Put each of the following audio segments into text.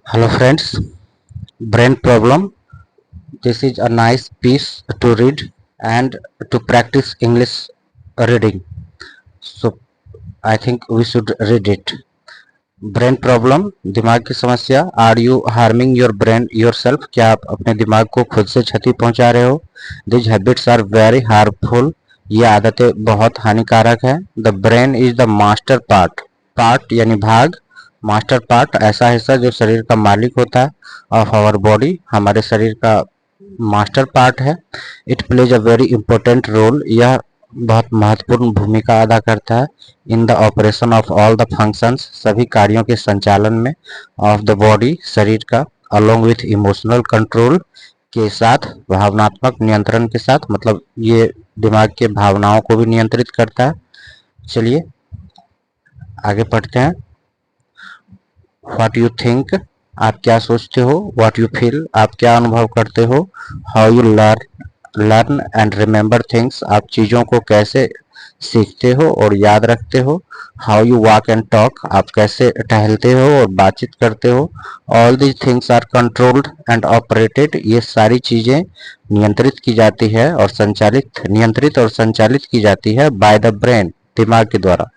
Hello friends, brain problem. This is a nice piece to read and to practice English reading. So I think we should read it. Brain problem, दिमाग की समस्या. Are you harming your brain yourself? क्या आप अपने दिमाग को खुद से क्षति पहुंचा रहे हो? These habits are very harmful. ये आदतें बहुत हानिकारक है. The brain is the master part. Part यानी भाग, मास्टर पार्ट ऐसा हिस्सा जो शरीर का मालिक होता है. ऑफ आवर बॉडी, हमारे शरीर का मास्टर पार्ट है. It plays a very important role. यह बहुत महत्वपूर्ण भूमिका अदा करता है. In the operation of all the functions, सभी कार्यों के संचालन में. ऑफ द बॉडी, शरीर का. अलोंग विथ इमोशनल कंट्रोल, के साथ, भावनात्मक नियंत्रण के साथ. मतलब ये दिमाग के भावनाओं को भी नियंत्रित करता है. चलिए आगे पढ़ते हैं. व्हाट यू थिंक, आप क्या सोचते हो. व्हाट यू फील, आप क्या अनुभव करते हो. How you learn and remember things, आप चीज़ों को कैसे सीखते हो और याद रखते हो. How you walk and talk, आप कैसे टहलते हो और बातचीत करते हो. All these things are controlled and operated, ये सारी चीज़ें नियंत्रित की जाती है और नियंत्रित और संचालित की जाती है बाय द ब्रेन, दिमाग के द्वारा.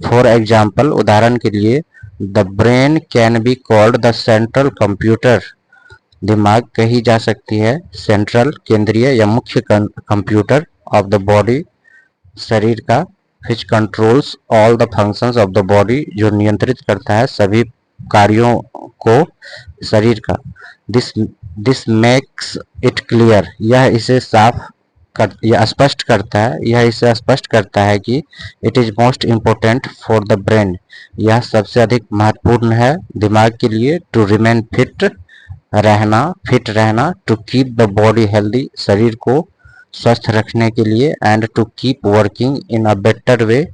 फॉर एग्जाम्पल, उदाहरण के लिए, the brain can be called the central computer, दिमाग कही जा सकती है सेंट्रल, केंद्रीय या मुख्य कंप्यूटर ऑफ द बॉडी, शरीर का. विच controls all the functions of the body, जो नियंत्रित करता है सभी कार्यों को शरीर का. दिस मेक्स इट क्लियर, यह स्पष्ट करता है, यह इसे स्पष्ट करता है कि it is most important for the brain, यह सबसे अधिक महत्वपूर्ण है दिमाग के लिए. टू रिमेन फिट रहना. To keep the body healthy, शरीर को स्वस्थ रखने के लिए. And to keep working in a better way,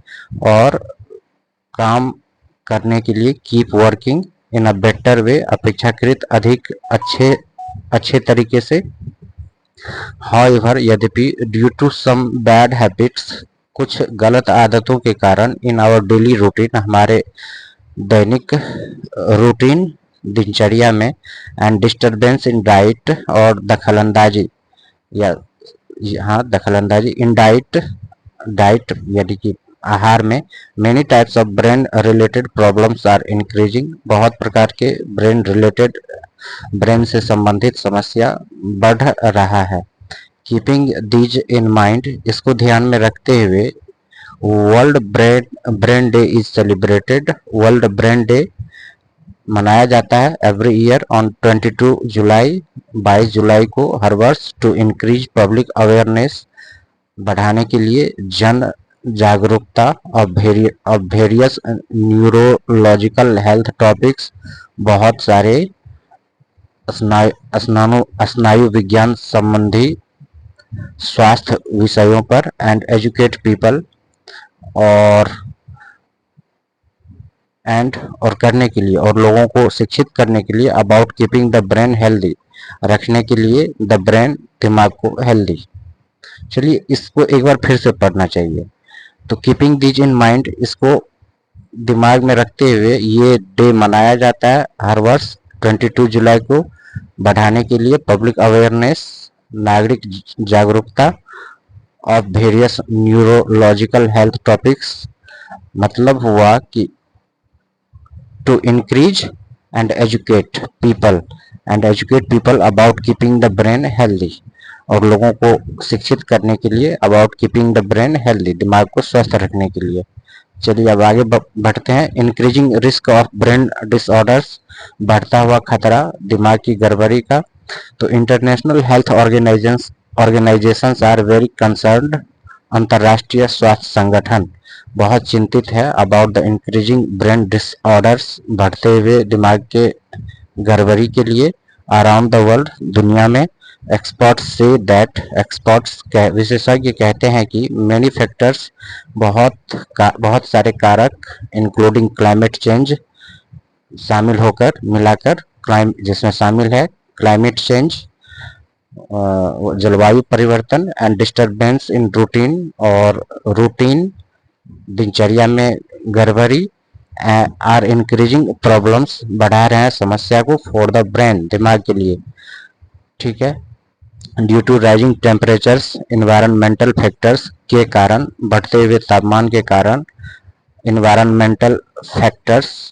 और काम करने के लिए. Keep working in a better way, अपेक्षाकृत अधिक अच्छे तरीके से. हाउएवर, यद्यपि, due to some bad habits, कुछ गलत आदतों के कारण. इन आवर डेली रूटीन, हमारे दैनिक रूटीन दिनचर्या में. एंड डिस्टर्बेंस इन डाइट, और दखलंदाजी या हाँ दखलंदाजी इन डाइट यानी कि आहार में. Many types of brain related problems are increasing, बहुत प्रकार के ब्रेन से संबंधित समस्या बढ़ रहा है. कीपिंग दीज इन माइंड, इसको ध्यान में रखते हुए, world brain day is celebrated. World brain day मनाया जाता है एवरी ईयर ऑन 22 जुलाई, 22 जुलाई को हर वर्ष. टू इंक्रीज पब्लिक अवेयरनेस, बढ़ाने के लिए जन जागरूकता of various neurological health topics, बहुत सारे स्नायु विज्ञान संबंधी स्वास्थ्य विषयों पर. एंड एजुकेट पीपल, और करने के लिए, और लोगों को शिक्षित करने के लिए. About keeping the brain healthy, रखने के लिए द ब्रेन, दिमाग को हेल्दी. चलिए इसको एक बार फिर से पढ़ना चाहिए. तो कीपिंग दीज इन माइंड, इसको दिमाग में रखते हुए ये डे मनाया जाता है हर वर्ष 22 जुलाई को, बढ़ाने के लिए पब्लिक अवेयरनेस, नागरिक जागरूकता, of various neurological health topics. मतलब हुआ कि to increase and educate people about keeping the brain healthy, और लोगों को शिक्षित करने के लिए about keeping the brain healthy, दिमाग को स्वस्थ रखने के लिए. चलिए अब आगे बढ़ते हैं. Increasing risk of brain disorders, बढ़ता हुआ खतरा दिमाग की गड़बड़ी का. तो international health organisations are very concerned, अंतर्राष्ट्रीय स्वास्थ्य संगठन बहुत चिंतित है. About the increasing brain disorders, बढ़ते हुए दिमाग के गड़बड़ी के लिए. अराउंड द वर्ल्ड, दुनिया में. एक्सपर्ट्स विशेषज्ञ कहते हैं कि मैनी फैक्टर्स, बहुत सारे कारक, इंक्लूडिंग क्लाइमेट चेंज, मिलाकर, जिसमें शामिल है क्लाइमेट चेंज, जलवायु परिवर्तन. एंड डिस्टर्बेंस इन रूटीन, और रूटीन दिनचर्या में गड़बड़ी. आर इंक्रीजिंग प्रॉब्लम्स, बढ़ा रहे हैं समस्या को, फॉर द ब्रेन, दिमाग के लिए, ठीक है। Due to rising temperatures, environmental factors के कारण, बढ़ते हुए तापमान के कारण, इन्वायरमेंटल फैक्टर्स,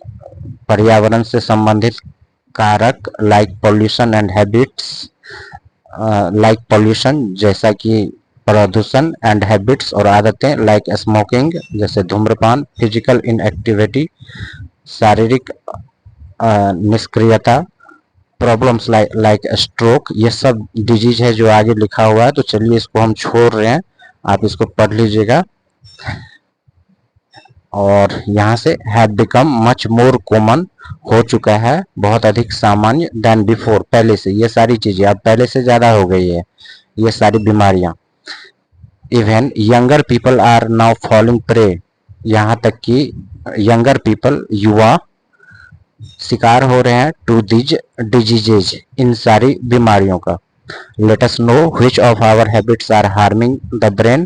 पर्यावरण से संबंधित कारक, like pollution and habits, like pollution जैसा कि प्रदूषण, एंड हैबिट्स और आदतें, लाइक स्मोकिंग जैसे धूम्रपान, फिजिकल इनएक्टिविटी शारीरिक निष्क्रियता, प्रॉब्लम्स लाइक स्ट्रोक, ये सब डिजीज है जो आगे लिखा हुआ है। तो चलिए इसको हम छोड़ रहे हैं, आप इसको पढ़ लीजिएगा। और यहाँ से have become much more common, हो चुका है बहुत अधिक सामान्य, देन बिफोर, पहले से, ये सारी चीजें अब पहले से ज्यादा हो गई है ये सारी बीमारियां। Even younger people are now falling prey, यहाँ तक कि यंगर पीपल, युवा, शिकार हो रहे हैं टू दिज डिजीजेज, इन सारी बीमारियों का। Let us know which of our habits are harming the brain,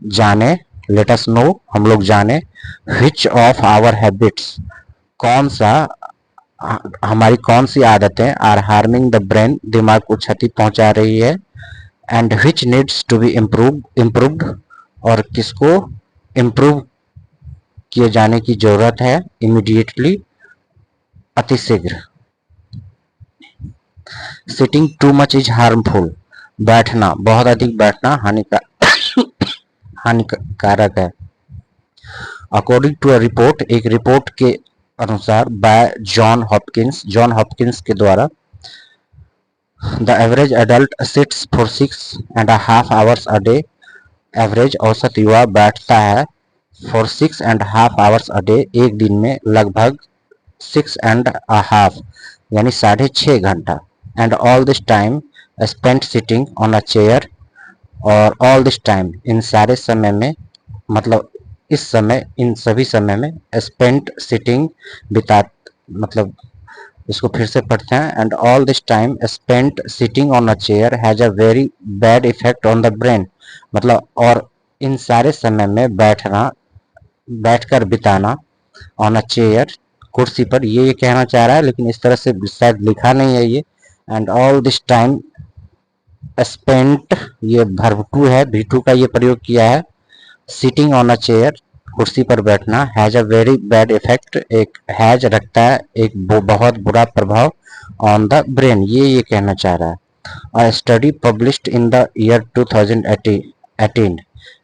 जाने, लेट अस नो, हम लोग जाने, व्हिच ऑफ आवर हैबिट्स, कौन सा, हमारी कौन सी आदतें, आर हार्मिंग द ब्रेन, दिमाग को क्षति पहुंचा रही है, and which needs to be improved, और किसको इम्प्रूव किए जाने की जरूरत है, इमीडिएटली, अतिशीघ्र। Sitting too much is harmful, बैठना, बहुत अधिक बैठना हानिकारक है। अकॉर्डिंग टू अ रिपोर्ट, एक रिपोर्ट के अनुसार, बाय जॉन हॉपकिंस के द्वारा, the average adult sits for 6.5 hours a day, average औसत युवा बैठता है फॉर 6.5 आवर्स अ डे, एक दिन में लगभग 6.5 यानी 6.5 घंटा, and all this time spent sitting on a chair, और ऑल दिस टाइम, इन सारे समय में, मतलब इस समय, इन सभी समय में, स्पेंट सिटिंग, बिता, मतलब इसको फिर से पढ़ते हैं, and all this time spent sitting on a chair has a very bad effect on the brain, मतलब और इन सारे समय में बैठकर बिताना, ऑन अ चेयर, कुर्सी पर, ये कहना चाह रहा है, लेकिन इस तरह से शायद लिखा नहीं है ये। And all this time spent, ये वर्ब टू है, V2 का ये प्रयोग किया है। सिटिंग ऑन अ चेयर, कुर्सी पर बैठना, has a very bad effect, एक हैज रखता है एक बहुत बुरा प्रभाव, ऑन द ब्रेन, ये कहना चाह रहा है। अ study published in the year 2018,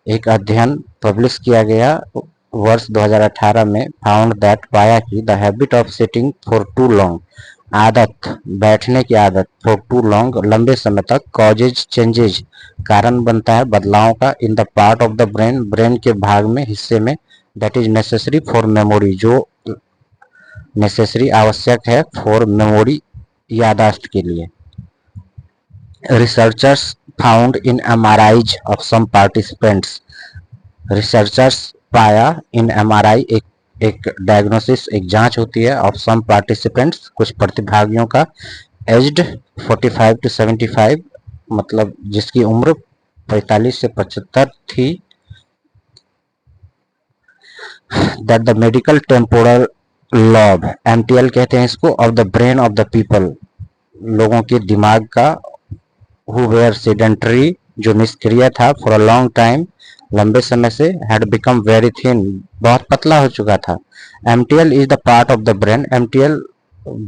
एक अध्ययन पब्लिश किया गया वर्ष 2018 में, फाउंड दैट, पाया कि the habit of sitting for too long, आदत, बैठने की आदत, फॉर टू लॉन्ग, लंबे समय तक, कॉजेज चेंजेज, कारण बनता है बदलाव का, in the part of the brain, brain के भाग में, हिस्से में, that is necessary for memory, जो नेसेसरी, आवश्यक है, फॉर मेमोरी, यादाश्त के लिए। Researchers found in MRIs of some participants, researchers पाया, इन MRI, एक डायग्नोसिस, एक जांच होती है, ऑफ सम पार्टिसिपेंट्स, कुछ प्रतिभागियों का, एज्ड 45 to 75, मतलब जिसकी उम्र 45 से 75 थी, that the medical temporal lobe, MTL कहते हैं इसको, of the brain of the people, लोगों के दिमाग का, हु वेयर सेडेंटरी, जो निष्क्रिय था, फॉर अ लॉन्ग टाइम, लंबे समय से, हैड बिकम वेरी थिन, बहुत पतला हो चुका था। MTL is the part of the brain, MTL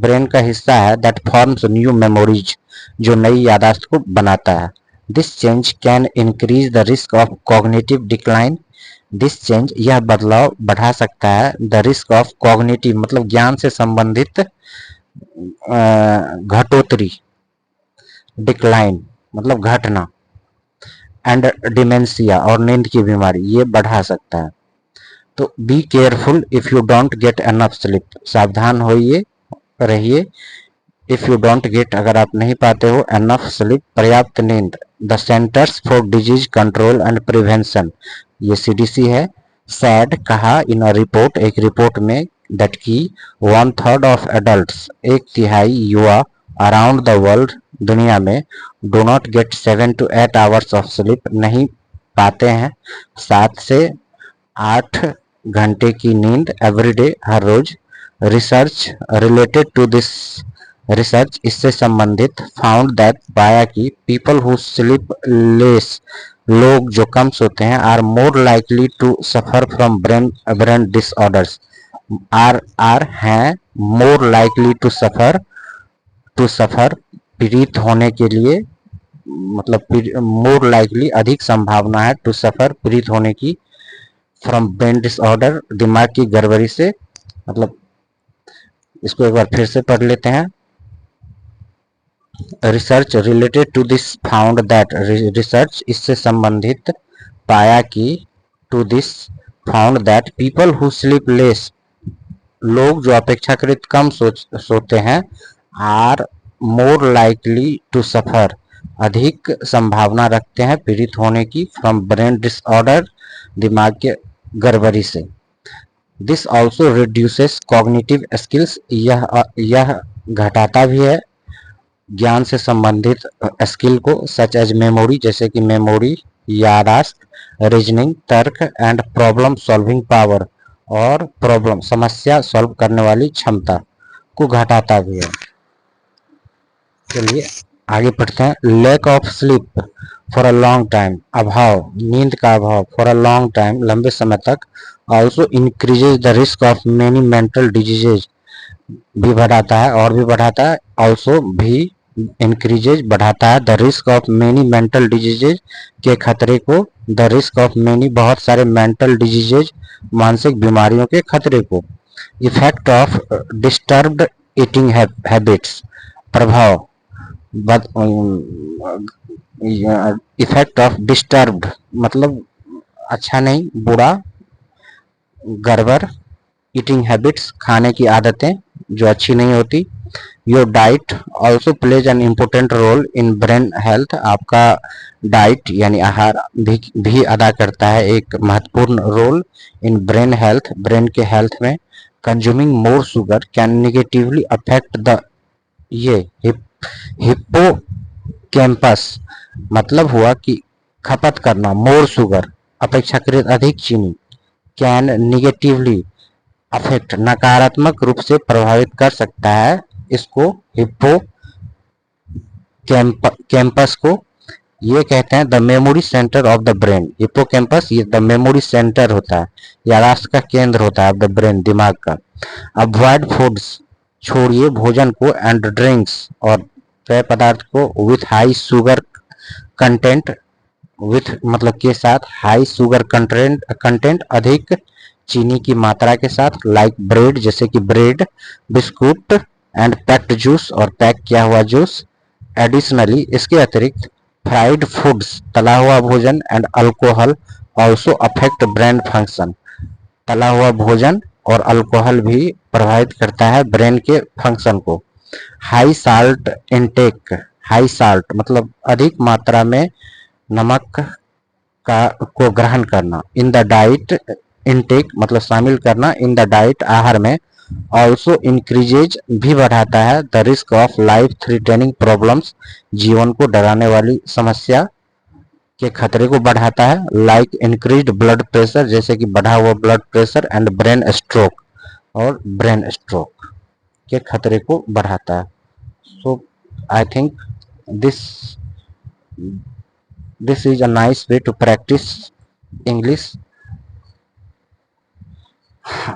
brain का हिस्सा है, दैट फॉर्म्स न्यू मेमोरीज, जो नई यादाश्त को बनाता है। This change can increase the risk of cognitive decline, this change, यह बदलाव बढ़ा सकता है, द रिस्क ऑफ कॉग्निटिव, मतलब ज्ञान से संबंधित घटोत्तरी, डिक्लाइन मतलब घटना, एंड डिमेंशिया, और नींद की बीमारी, ये बढ़ा सकता है। तो be careful if you don't get enough sleep, सावधान होइए, रहिए, इफ यू डोंट गेट, अगर आप नहीं पाते हो, एनफ स्लीप, पर्याप्त नींद। The centres for disease control and prevention, ये CDC है, सैड, कहा, इन अ रिपोर्ट, एक रिपोर्ट में, दैट की 1/3 ऑफ एडल्ट्स, एक तिहाई युवा, अराउंड द वर्ल्ड, दुनिया में, do not get 7 to 8 hours of sleep, नहीं पाते हैं 7 से 8 घंटे की नींद एवरी डे, हर रोज। Research related to this, research इससे संबंधित, फाउंड दैट पाया कि पीपल हु स्लीप लेस, लोग जो कम सोते हैं, are more likely to suffer from brain brain disorders, are हैं मोर लाइकली टू सफर पीड़ित होने के लिए, मतलब मोर लाइकली अधिक संभावना है, टू सफर पीड़ित होने की, फ्रॉम ब्रेन डिसऑर्डर दिमाग की गड़बड़ी से। मतलब इसको एक बार फिर से पढ़ लेते हैं। Research related to this found that, research इससे संबंधित पाया कि, to this found that people who sleep less, लोग जो अपेक्षाकृत कम सोते हैं, are more likely to suffer, अधिक संभावना रखते हैं पीड़ित होने की, फ्रॉम ब्रेन डिसऑर्डर दिमाग के गड़बड़ी से। This also reduces cognitive skills, यह घटाता भी है ज्ञान से संबंधित स्किल को, सच एज मेमोरी, जैसे कि मेमोरी, यादाश्त, रीजनिंग, तर्क, एंड प्रॉब्लम सॉल्विंग पावर, और प्रॉब्लम समस्या सॉल्व करने वाली क्षमता को घटाता भी है। चलिए आगे पढ़ते हैं। Lack of sleep for a long time, अभाव, नींद का अभाव, फॉर अ लॉन्ग टाइम, लंबे समय तक, also increases the risk of many mental diseases, भी बढ़ाता है और भी बढ़ाता है, ऑल्सो भी इंक्रीजेज बढ़ाता है, the risk of many mental diseases के खतरे को, द रिस्क ऑफ मेनी बहुत सारे मेंटल डिजीजेज मानसिक बीमारियों के खतरे को। Effect of disturbed eating habits, प्रभाव, इफेक्ट ऑफ डिस्टर्ब्ड मतलब अच्छा नहीं, बुरा, गड़बड़, ईटिंग हैबिट्स खाने की आदतें जो अच्छी नहीं होती। Your diet also plays an important role in brain health, आपका डाइट यानी आहार भी अदा करता है एक महत्वपूर्ण role in brain health, brain के हेल्थ में। Consuming more sugar can negatively affect the, ये हिप्पोकैम्पस, मतलब हुआ कि खपत करना, मोर शुगर अपेक्षाकृत अधिक चीनी, कैन निगेटिवली अफेक्ट नकारात्मक रूप से प्रभावित कर सकता है इसको, हिप्पो कैंपस को। ये कहते हैं the memory centre of the brain, hippocampus ये द मेमोरी सेंटर होता है, यादाश्त का केंद्र होता है ऑफ द ब्रेन, दिमाग का। अवॉइड फूड्स, छोड़िए भोजन को, एंड ड्रिंक्स और पेय पदार्थ को, with high sugar content, with मतलब के साथ, हाई शुगर कंटेंट अधिक चीनी की मात्रा के साथ, लाइक ब्रेड जैसे कि bread, biscuit, and packed juice और पैक किया हुआ जूस। एडिशनली इसके अतिरिक्त, फ्राइड फूड्स तला हुआ भोजन, and alcohol also affect brain function, तला हुआ भोजन और अल्कोहल भी प्रभावित करता है ब्रेन के फंक्शन को। High salt intake, high salt मतलब अधिक मात्रा में नमक का को ग्रहण करना, इन द डाइट, इनटेक मतलब शामिल करना, इन द डाइट आहार में, ऑल्सो इंक्रीजेज भी बढ़ाता है, the risk of life threatening problems, जीवन को डराने वाली समस्या के खतरे को बढ़ाता है, लाइक इंक्रीज्ड ब्लड प्रेशर जैसे कि बढ़ा हुआ blood pressure, and brain stroke और ब्रेन स्ट्रोक के खतरे को बढ़ाता है। So I think this this is a nice way to practice English.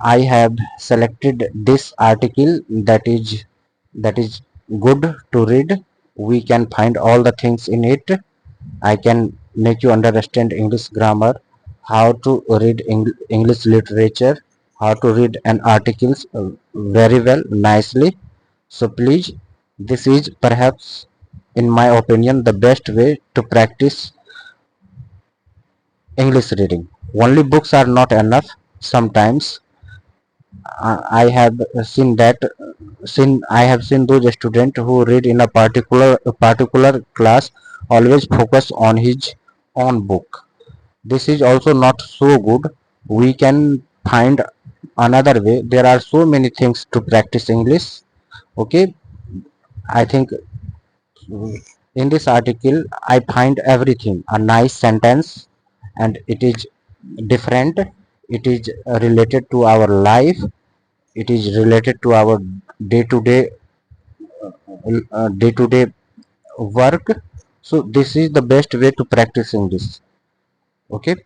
I have selected this article that is good to read. We can find all the things in it. I can make you understand English grammar, how to read English literature, how to read an articles very well, nicely. So please, this is perhaps, in my opinion, the best way to practice English reading. Only books are not enough. Sometimes I have seen those students who read in a particular class always focus on his own book. This is also not so good. We can find another way. There are so many things to practice English. Okay, I think in this article I find everything a nice sentence, and it is different. it is related to our life, it is related to our day to day day to day work. So this is the best way to practice English. Okay.